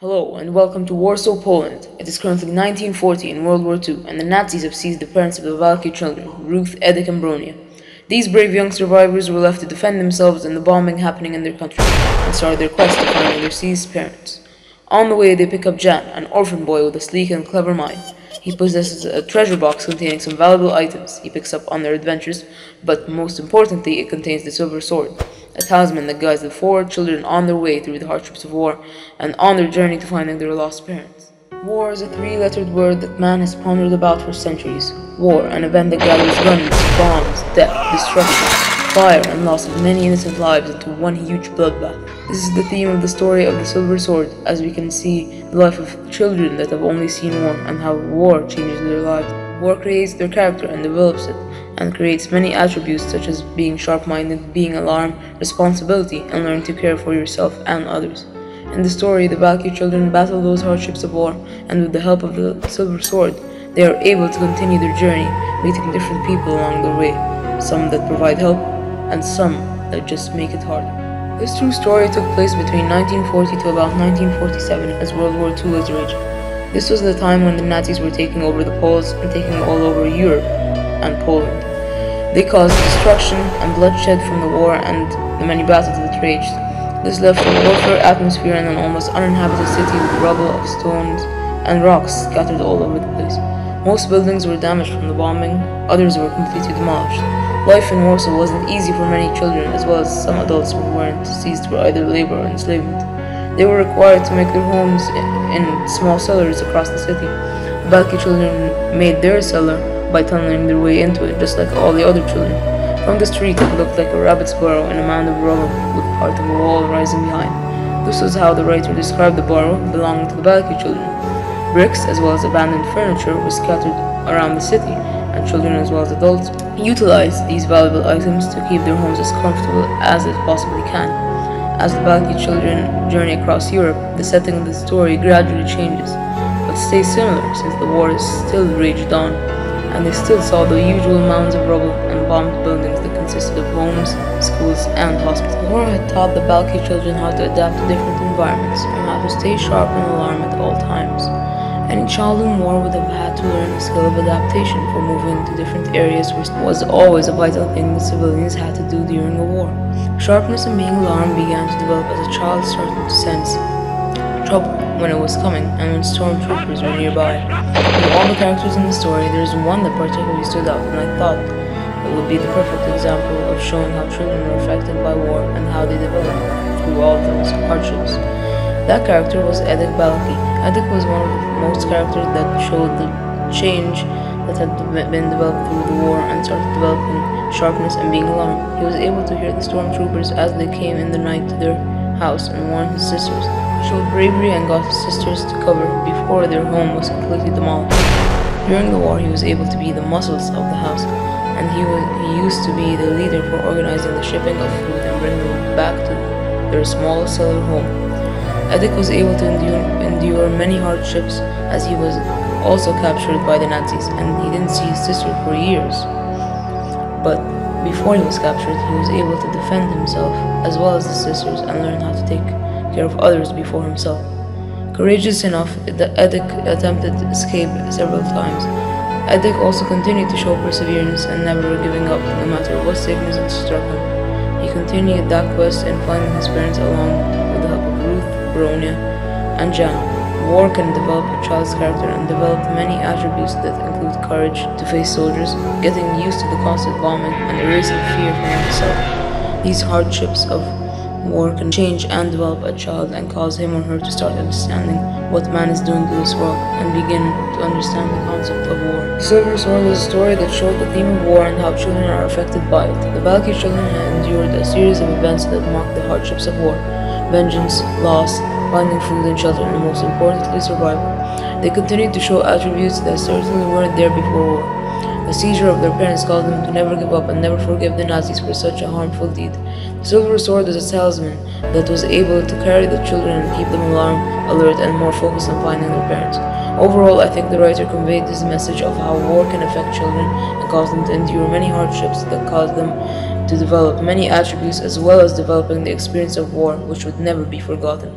Hello and welcome to Warsaw, Poland. It is currently 1940 in World War II, and the Nazis have seized the parents of the Valky children, Ruth, Edek, and Bronia. These brave young survivors were left to defend themselves in the bombing happening in their country, and start their quest to find their seized parents. On the way, they pick up Jan, an orphan boy with a sleek and clever mind. He possesses a treasure box containing some valuable items he picks up on their adventures, but most importantly, it contains the silver sword, a talisman that guides the four children on their way through the hardships of war and on their journey to finding their lost parents. War is a three-lettered word that man has pondered about for centuries. War, an event that gathers guns, bombs, death, destruction, fire, and loss of many innocent lives into one huge bloodbath. This is the theme of the story of the Silver Sword, as we can see the life of children that have only seen war and how war changes their lives. War creates their character and develops it, and creates many attributes such as being sharp-minded, being alarmed, responsibility, and learning to care for yourself and others. In the story, the Valky children battle those hardships of war, and with the help of the Silver Sword, they are able to continue their journey, meeting different people along the way, some that provide help, and some that just make it harder. This true story took place between 1940 to about 1947 as World War II was raging. This was the time when the Nazis were taking over the Poles and taking all over Europe and Poland. They caused destruction and bloodshed from the war and the many battles that raged. This left a warfare atmosphere and an almost uninhabited city with rubble of stones and rocks scattered all over the place. Most buildings were damaged from the bombing, others were completely demolished. Life in Warsaw wasn't easy for many children, as well as some adults who weren't seized for either labor or enslavement. They were required to make their homes in small cellars across the city. The Valky children made their cellar by tunneling their way into it, just like all the other children. From the street, it looked like a rabbit's burrow in a mound of rubble, with part of a wall rising behind. This was how the writer described the burrow belonging to the Valky children. Bricks, as well as abandoned furniture, was scattered around the city, and children as well as adults utilized these valuable items to keep their homes as comfortable as it possibly can. As the Valky children journey across Europe, the setting of the story gradually changes, but stays similar since the war is still raged on, and they still saw the usual mounds of rubble and bombed buildings that consisted of homes, schools, and hospitals. The war had taught the Valky children how to adapt to different environments and how to stay sharp and alarm at all times. Any child in war would have had to learn the skill of adaptation, for moving to different areas was always a vital thing that civilians had to do during a war. Sharpness and being alarmed began to develop as a child started to sense trouble when it was coming and when stormtroopers were nearby. Of all the characters in the story, there is one that particularly stood out, and I thought it would be the perfect example of showing how children were affected by war and how they developed through all those hardships. That character was Edek Valky. Edek was one of the most characters that showed the change that had been developed through the war and started developing sharpness and being alarmed. He was able to hear the stormtroopers as they came in the night to their house and warned his sisters. He showed bravery and got his sisters to cover before their home was completely demolished. During the war, he was able to be the muscles of the house, and he used to be the leader for organizing the shipping of food and bringing it back to their small cellar home. Edek was able to endure many hardships, as he was also captured by the Nazis, and he didn't see his sister for years. But before he was captured, he was able to defend himself as well as his sisters and learn how to take care of others before himself. Courageous enough, Edek attempted to escape several times. Edek also continued to show perseverance and never giving up, no matter what sickness had struck him. He continued that quest in finding his parents along with the help of Ruth, Bronia, and Jan. War can develop a child's character and develop many attributes that include courage to face soldiers, getting used to the constant bombing, and erasing fear from oneself. These hardships of war can change and develop a child and cause him or her to start understanding what man is doing to this world and begin to understand the concept of war. The Silver Sword was a story that showed the theme of war and how children are affected by it. The Valky children had endured a series of events that marked the hardships of war: vengeance, loss, finding food and shelter, and most importantly, survival. They continued to show attributes that certainly weren't there before war. The seizure of their parents caused them to never give up and never forgive the Nazis for such a harmful deed. The Silver Sword was a talisman that was able to carry the children and keep them alarmed, alert, and more focused on finding their parents. Overall, I think the writer conveyed this message of how war can affect children and cause them to endure many hardships that cause them to develop many attributes, as well as developing the experience of war, which would never be forgotten.